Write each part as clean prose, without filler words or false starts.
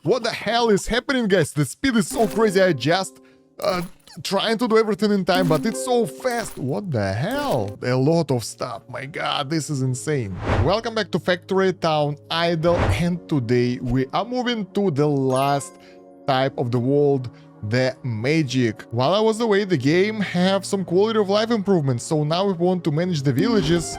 What the hell is happening, guys? The speed is so crazy. I just trying to do everything in time, but it's so fast. What the hell? A lot of stuff. My god, this is insane. Welcome back to Factory Town Idle, and today we are moving to the last type of the world, the magic. While I was away, the game have some quality of life improvements, so now we want to manage the villages.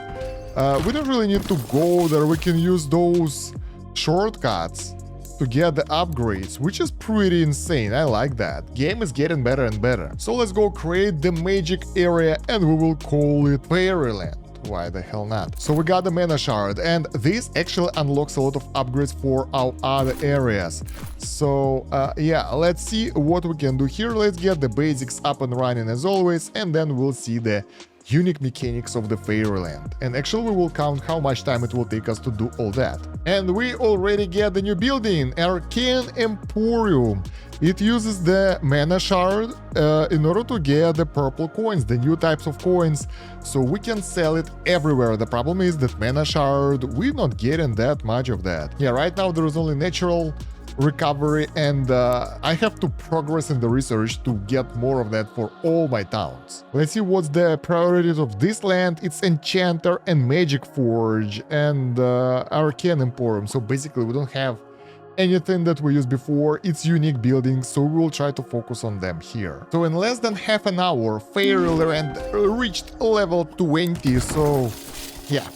We don't really need to go there. We can use those shortcuts to get the upgrades, which is pretty insane. I like that. Game is getting better and better. So let's go create the magic area and we will call it Fairyland. Why the hell not? So we got the mana shard, and this actually unlocks a lot of upgrades for our other areas. So yeah, let's see what we can do here. Let's get the basics up and running as always, and then we'll see the unique mechanics of the Fairyland. And actually we will count how much time it will take us to do all that. And we already get the new building, Arcane Emporium. It uses the mana shard in order to get the purple coins, the new types of coins, so we can sell it everywhere. The problem is that mana shard, we're not getting that much of that. Yeah, right now there is only natural recovery, and I have to progress in the research to get more of that for all my towns. Let's see what's the priorities of this land. It's Enchanter and Magic Forge and Arcane Emporium. So basically we don't have anything that we used before. It's unique buildings, so we will try to focus on them here. So in less than half an hour, Fairyland reached level 20. So yeah,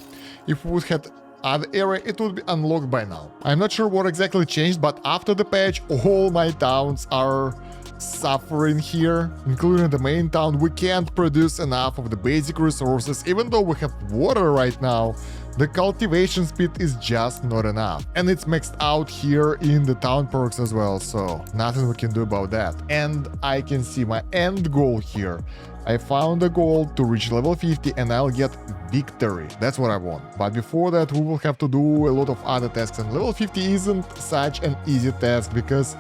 if we had other area, it would be unlocked by now. I'm not sure what exactly changed, but after the patch, all my towns are suffering here, including the main town. We can't produce enough of the basic resources. Even though we have water right now, the cultivation speed is just not enough. And it's maxed out here in the town perks as well, so nothing we can do about that. And I can see my end goal here. I found a goal to reach level 50 and I'll get victory. That's what I want. But before that, we will have to do a lot of other tasks, and level 50 isn't such an easy task because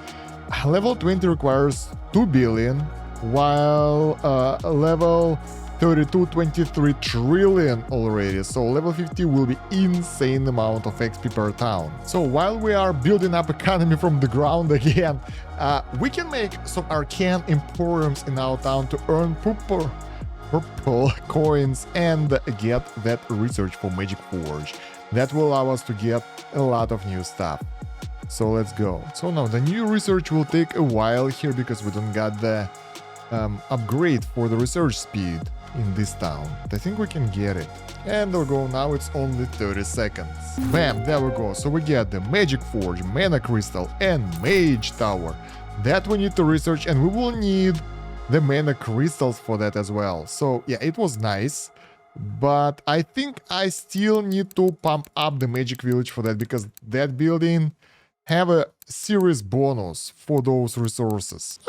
level 20 requires 2 billion, while level 32 23 trillion already. So level 50 will be insane amount of XP per town. So while we are building up economy from the ground again, we can make some arcane emporiums in our town to earn purple coins and get that research for Magic Forge. That will allow us to get a lot of new stuff. So let's go. So now the new research will take a while here because we don't got the upgrade for the research speed in this town. I think we can get it. And there we go, now it's only 30 seconds. Bam, there we go. So we get the Magic Forge, Mana Crystal and Mage Tower. That we need to research, and we will need the Mana Crystals for that as well. So yeah, it was nice, but I think I still need to pump up the Magic Village for that, because that building have a serious bonus for those resources.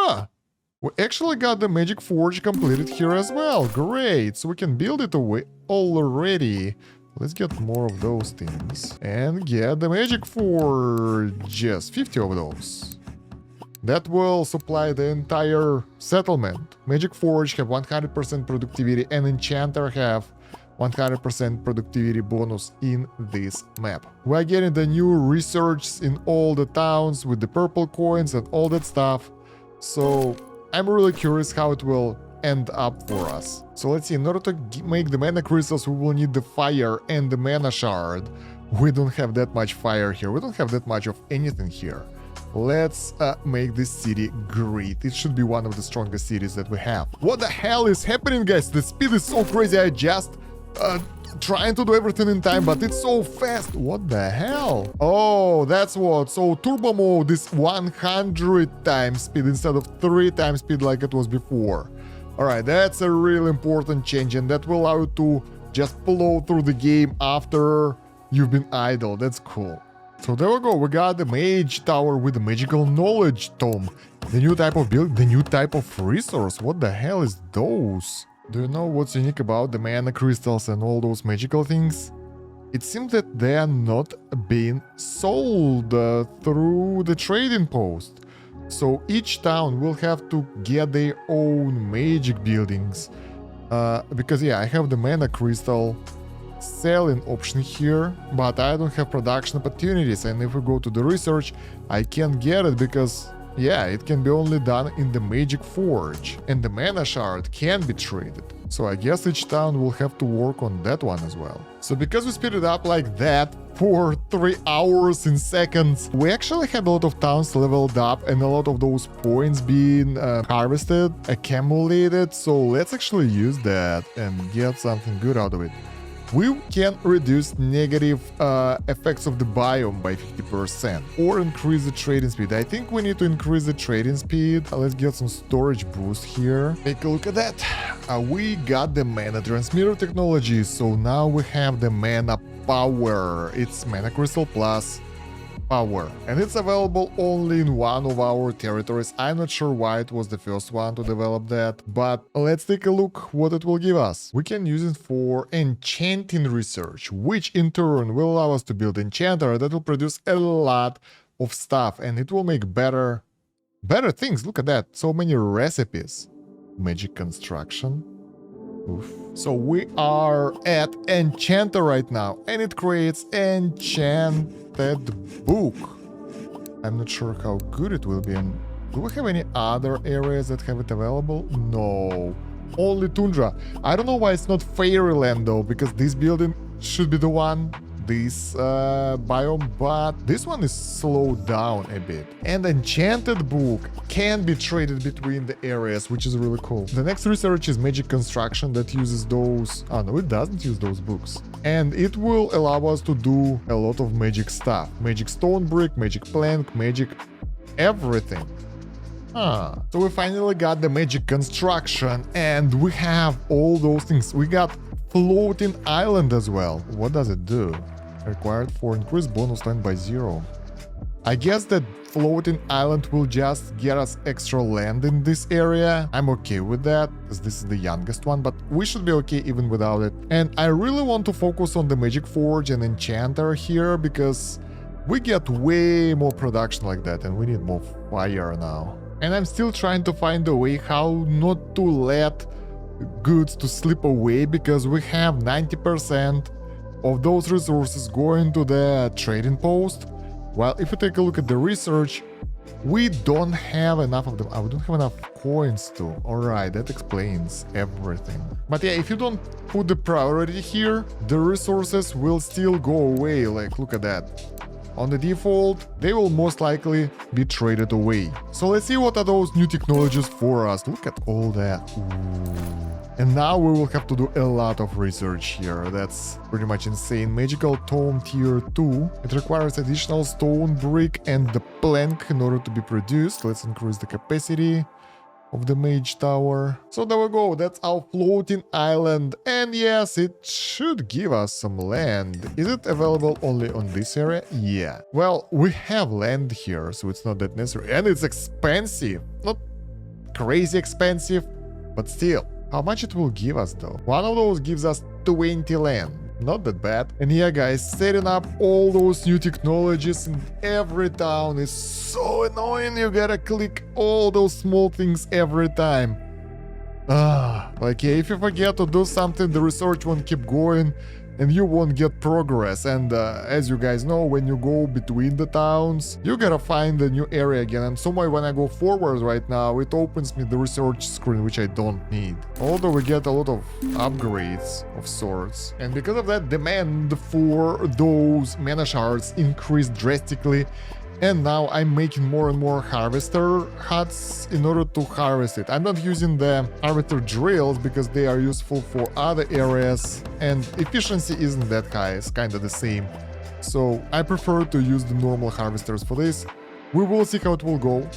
We actually got the Magic Forge completed here as well. Great, so we can build it away already. Let's get more of those things and get the Magic Forge. Yes, 50 of those. That will supply the entire settlement. Magic Forge have 100% productivity and Enchanter have 100% productivity bonus in this map. We're getting the new research in all the towns with the purple coins and all that stuff. So I'm really curious how it will end up for us. So let's see, in order to make the mana crystals, we will need the fire and the mana shard. We don't have that much fire here. We don't have that much of anything here. Let's make this city great. It should be one of the strongest cities that we have. What the hell is happening, guys? The speed is so crazy. I just trying to do everything in time, but it's so fast. What the hell? Oh, that's what. So turbo mode is 100 times speed instead of 3 times speed like it was before. All right, that's a really important change, and that will allow you to just flow through the game after you've been idle. That's cool. So there we go. We got the Mage Tower with the Magical Knowledge Tome. The new type of build, the new type of resource. What the hell is those? Do you know what's unique about the mana crystals and all those magical things? It seems that they are not being sold through the trading post. So each town will have to get their own magic buildings. Because yeah, I have the mana crystal selling option here, but I don't have production opportunities, and if we go to the research, I can't get it because, yeah, it can be only done in the Magic Forge, and the mana shard can be traded. So I guess each town will have to work on that one as well. So because we speed it up like that for 3 hours in seconds, we actually had a lot of towns leveled up and a lot of those points being harvested, accumulated. So let's actually use that and get something good out of it. We can reduce negative effects of the biome by 50% or increase the trading speed. I think we need to increase the trading speed. Let's get some storage boost here. Take a look at that. We got the mana transmitter technology, so now we have the mana power. It's mana crystal plus power, and it's available only in one of our territories. I'm not sure why it was the first one to develop that, but let's take a look what it will give us. We can use it for enchanting research, which in turn will allow us to build enchanter that will produce a lot of stuff, and it will make better things. Look at that, so many recipes. Magic construction. Oof. So we are at enchanter right now, and it creates enchanted book. I'm not sure how good it will be. And do we have any other areas that have it available? No, only tundra. I don't know why it's not fairyland though, because this building should be the one, this biome, but this one is slowed down a bit. And enchanted book can be traded between the areas, which is really cool. The next research is magic construction that uses those... Oh no, it doesn't use those books. And it will allow us to do a lot of magic stuff. Magic stone brick, magic plank, magic everything. So we finally got the magic construction, and we have all those things. We got floating island as well. What does it do? Required for increased bonus time by 0. I guess that floating island will just get us extra land in this area. I'm okay with that, because this is the youngest one, but we should be okay even without it. And I really want to focus on the Magic Forge and Enchanter here, because we get way more production like that, and we need more fire now. And I'm still trying to find a way how not to let goods to slip away, because we have 90% of those resources going to the trading post. While if you take a look at the research, we don't have enough of them. We don't have enough coins to. Alright, that explains everything. But yeah, if you don't put the priority here, the resources will still go away. Like, look at that. On the default, they will most likely be traded away. So let's see what are those new technologies for us. Look at all that. Ooh. And now we will have to do a lot of research here. That's pretty much insane. Magical Tome Tier 2. It requires additional stone brick and the plank in order to be produced. Let's increase the capacity of the Mage Tower. So there we go. That's our floating island. And yes, it should give us some land. Is it available only on this area? Yeah. Well, we have land here, so it's not that necessary. And it's expensive. Not crazy expensive, but still. How much it will give us though? One of those gives us 20 land. Not that bad. And yeah, guys, setting up all those new technologies in every town is so annoying. You gotta click all those small things every time. Like, yeah, if you forget to do something, the research won't keep going and you won't get progress. And as you guys know, when you go between the towns, you gotta find a new area again. And so when I go forward right now, it opens me the research screen, which I don't need. Although we get a lot of upgrades of sorts. And because of that, demand for those mana shards increased drastically. And now I'm making more and more harvester huts in order to harvest it. I'm not using the harvester drills because they are useful for other areas and efficiency isn't that high, it's kind of the same. So I prefer to use the normal harvesters for this. We will see how it will go.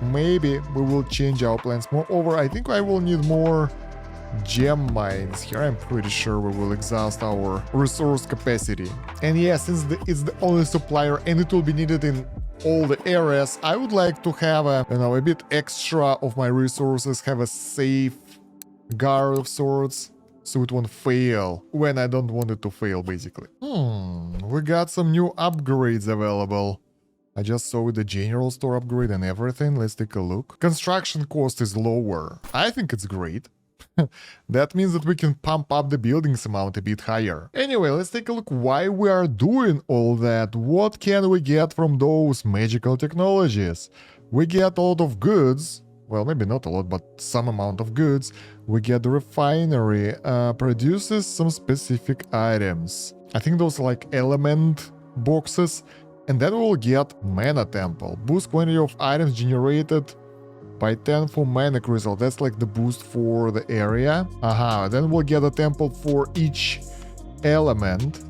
Maybe we will change our plans. Moreover, I think I will need more gem mines here. I'm pretty sure we will exhaust our resource capacity. And yeah, since it's the only supplier and it will be needed in all the areas, I would like to have a bit extra of my resources, have a safe guard of sorts, so it won't fail when I don't want it to fail, basically. We got some new upgrades available. I just saw the general store upgrade and everything. Let's take a look. Construction cost is lower. I think it's great. That means that we can pump up the buildings amount a bit higher. Anyway, let's take a look why we are doing all that. What can we get from those magical technologies? We get a lot of goods. Well, maybe not a lot, but some amount of goods. We get the refinery, produces some specific items. I think those are like element boxes. And then we'll get mana temple. Boost quantity of items generated by 10 for mana crystal. That's like the boost for the area. Then we'll get a temple for each element.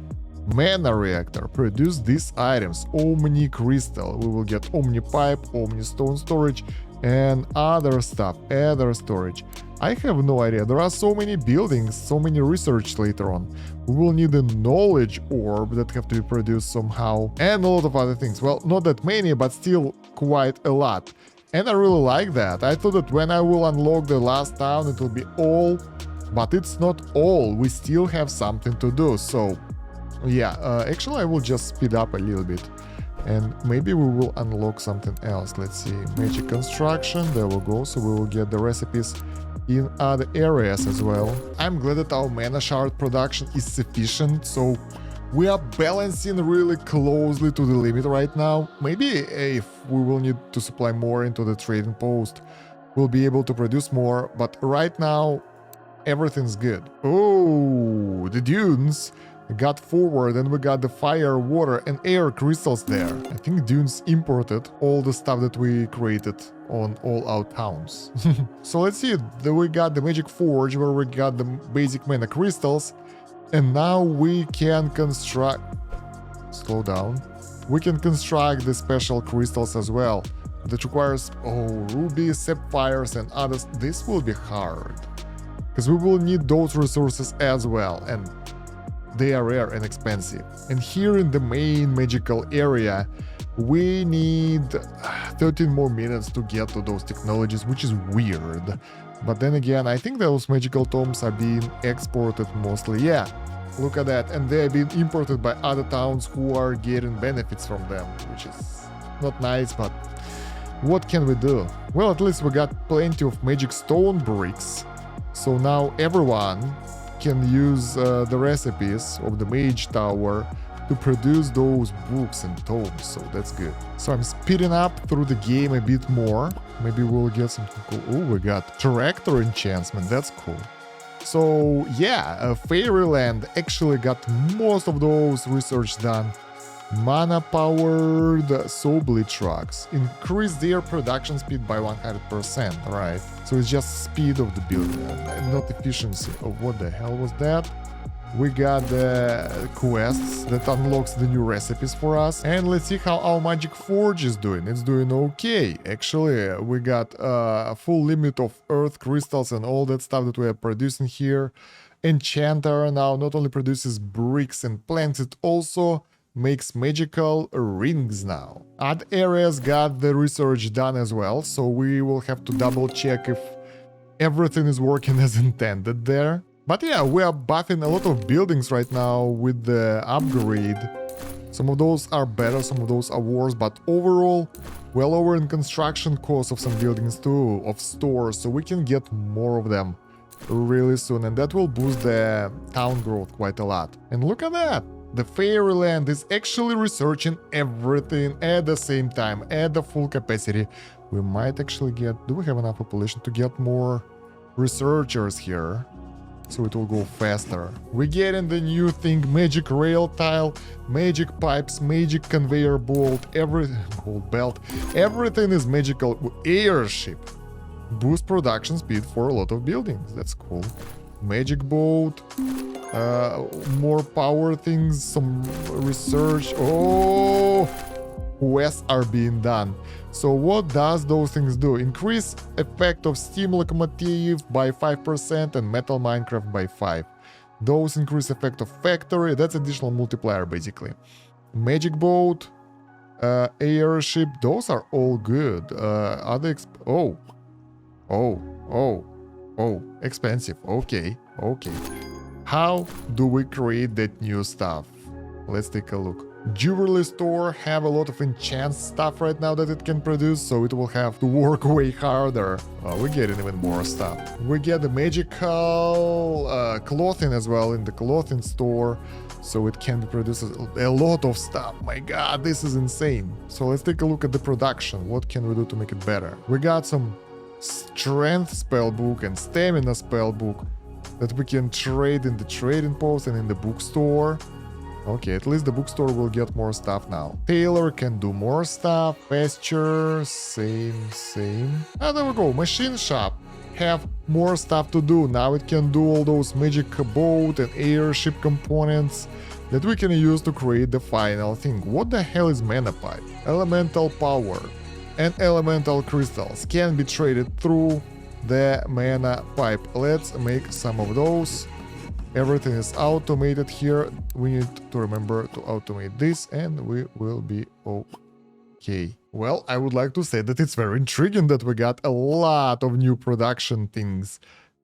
Mana reactor. Produce these items. Omni crystal. We will get Omni pipe, Omni stone storage, and other stuff. Other storage. I have no idea. There are so many buildings, so many research later on. We will need a knowledge orb that have to be produced somehow. And a lot of other things. Well, not that many, but still quite a lot. And I really like that. I thought that when I will unlock the last town, it will be all. But it's not all. We still have something to do. So, yeah. Actually, I will just speed up a little bit. And maybe we will unlock something else. Let's see. Magic construction. There we go. So we will get the recipes in other areas as well. I'm glad that our mana shard production is sufficient. So we are balancing really closely to the limit right now. Maybe if we will need to supply more into the trading post, we'll be able to produce more. But right now, everything's good. Oh, the dunes got forward, and we got the fire, water, and air crystals there. I think dunes imported all the stuff that we created on all our towns. So let's see. We got the magic forge where we got the basic mana crystals. And now we can construct... Slow down. We can construct the special crystals as well. That requires, rubies, sapphires, and others. This will be hard. Because we will need those resources as well. And they are rare and expensive. And here in the main magical area, we need 13 more minutes to get to those technologies, which is weird. But then again, I think those magical tomes are being exported mostly. Yeah, look at that. And they're being imported by other towns who are getting benefits from them, which is not nice, but what can we do? Well, at least we got plenty of magic stone bricks. So now everyone can use the recipes of the mage tower to produce those books and tomes, so that's good. So I'm speeding up through the game a bit more. Maybe we'll get something cool. Oh, we got tractor enchantment, that's cool. So yeah, Fairyland actually got most of those research done. Mana-powered Sobly trucks increase their production speed by 100%, right? So it's just speed of the building, not efficiency. Oh, what the hell was that? We got the quests that unlocks the new recipes for us. And let's see how our magic forge is doing. It's doing okay. Actually, we got a full limit of earth crystals and all that stuff that we are producing here. Enchanter now not only produces bricks and planks, it also makes magical rings now. Other areas got the research done as well, so we will have to double check if everything is working as intended there. But yeah, we are buffing a lot of buildings right now with the upgrade. Some of those are better, some of those are worse, but overall, we're lowering construction costs of some buildings too, of stores, so we can get more of them really soon, and that will boost the town growth quite a lot. And look at that! The Fairyland is actually researching everything at the same time, at the full capacity. We might actually get... Do we have enough population to get more researchers here? So it will go faster. We're getting the new thing, magic rail tile, magic pipes, magic conveyor bolt, belt. Everything is magical. Airship. Boost production speed for a lot of buildings. That's cool. Magic boat. More power things, some research. Oh, quests are being done. So what does those things do? Increase effect of steam locomotive by 5% and metal minecraft by 5. Those increase effect of factory. That's additional multiplier basically. Magic boat, airship. Those are all good. Other expensive. Okay. How do we create that new stuff? Let's take a look. Jewelry store have a lot of enchant stuff right now that it can produce, so it will have to work way harder. We're getting even more stuff. We get the magical clothing as well in the clothing store, so it can produce a lot of stuff. My god, this is insane. So let's take a look at the production. What can we do to make it better? We got some strength spell book and stamina spell book that we can trade in the trading post and in the bookstore. Okay, at least the bookstore will get more stuff now. Tailor can do more stuff. Pasture, same. And there we go. Machine shop have more stuff to do. Now it can do all those magic boat and airship components that we can use to create the final thing. What the hell is mana pipe? Elemental power and elemental crystals can be traded through the mana pipe. Let's make some of those. Everything is automated here. We need to remember to automate this and we will be okay. Well, I would like to say that it's very intriguing that we got a lot of new production things.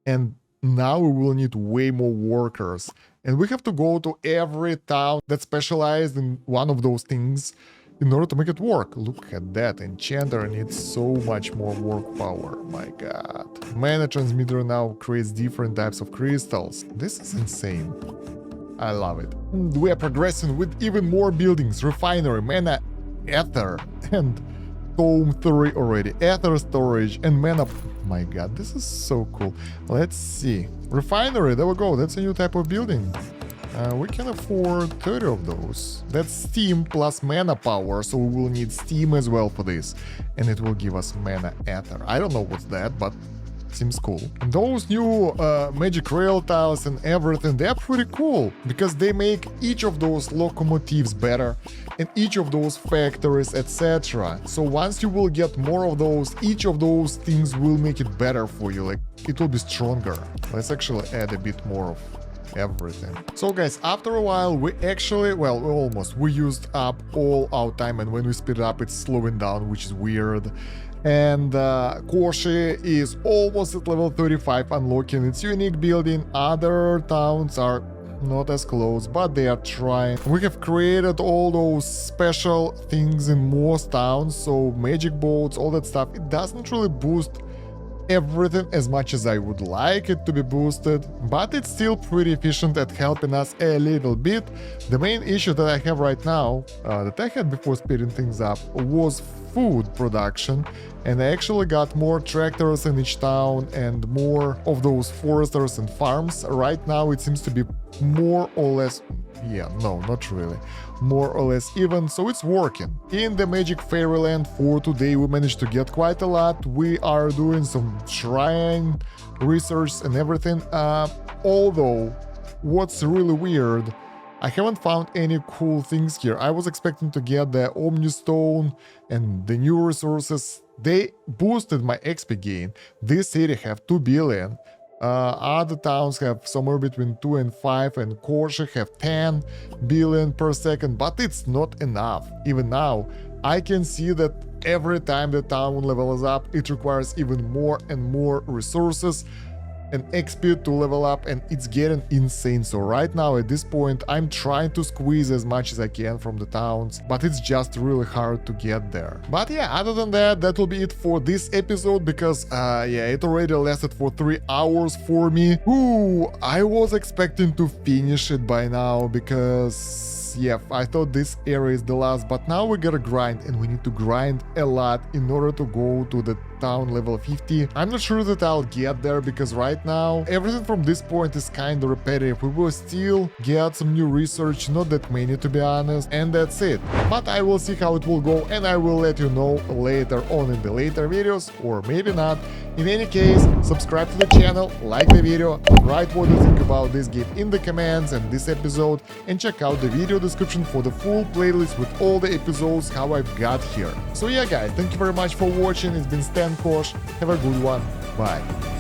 And now we will need way more workers. And we have to go to every town that specialized in one of those things in order to make it work. Look at that, enchanter needs so much more work power, my god. Mana transmitter now creates different types of crystals. This is insane. I love it. And we are progressing with even more buildings, refinery, mana ether, and tome 3 already, ether storage, and mana... My god, this is so cool. Let's see. Refinery, there we go, that's a new type of building. We can afford 30 of those. That's steam plus mana power, so we will need steam as well for this. And it will give us mana ether. I don't know what's that, but seems cool. And those new magic rail tiles and everything, they're pretty cool, because they make each of those locomotives better and each of those factories, etc. So once you will get more of those, each of those things will make it better for you, like it will be stronger. Let's actually add a bit more of everything. So guys, after a while we actually, well, almost, we used up all our time, and when we speed up it's slowing down, which is weird. And Kosh is almost at level 35, unlocking its unique building. Other towns are not as close, but they are trying. We have created all those special things in most towns, so magic boats, all that stuff. It doesn't really boost everything as much as I would like it to be boosted, but it's still pretty efficient at helping us a little bit. The main issue that I have right now, that I had before speeding things up, was food production, and I actually got more tractors in each town and more of those foresters and farms. Right now it seems to be more or less, yeah, no, not really, more or less even, so it's working. In the Magic Fairyland for today we managed to get quite a lot. We are doing some shrine research and everything, although what's really weird, I haven't found any cool things here. I was expecting to get the Omnistone and the new resources. They boosted my XP gain. This city have 2 billion. Other towns have somewhere between 2 and 5, and Kosh have 10 billion per second, but it's not enough. Even now, I can see that every time the town levels up, it requires even more and more resources and XP to level up, and it's getting insane. So right now at this point I'm trying to squeeze as much as I can from the towns, but it's just really hard to get there. But yeah, other than that, that will be it for this episode, because yeah, it already lasted for 3 hours for me. Ooh, I was expecting to finish it by now, because yeah, I thought this area is the last, but now we gotta grind, and we need to grind a lot in order to go to the town level 50. I'm not sure that I'll get there, because right now everything from this point is kind of repetitive. We will still get some new research, not that many to be honest, and that's it. But I will see how it will go, and I will let you know later on in the later videos, or maybe not. In any case, subscribe to the channel, like the video, write what you think about this game in the comments and this episode, and check out the video description for the full playlist with all the episodes how I've got here. So yeah guys, thank you very much for watching. It's been Kosh. Have a good one. Bye.